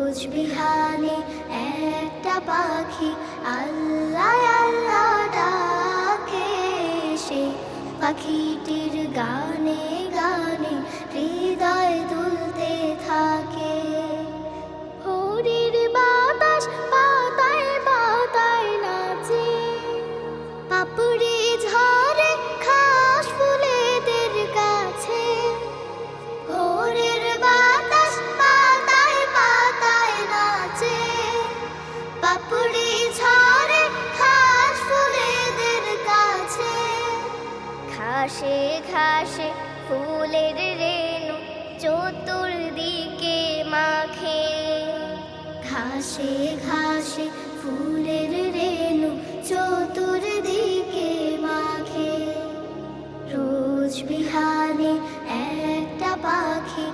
রোজ বিহানে একটা পাখি আল্লাহ আল্লাহ ডাকে, সে পাখিটির গানে গানে হৃদয় দুলতে থাকে। ভোরের বাতাস পাতায় পাতায় নাচে, পাপড়ি ঝরে ঘাস ফুলেদের কাছে। ভোরের বাতাস পাতায় পাতায় নাচে, পাপড়ি ঝরে ঘাস ফুলেদের কাছে। ঘাসে ঘাসে ফুলের রেণু চতুর্দিকে মাখে, ঘাসে ঘাসে ফুলের রেণু চতুর্দিকে মাখে। রোজ বিহানে একটা পাখি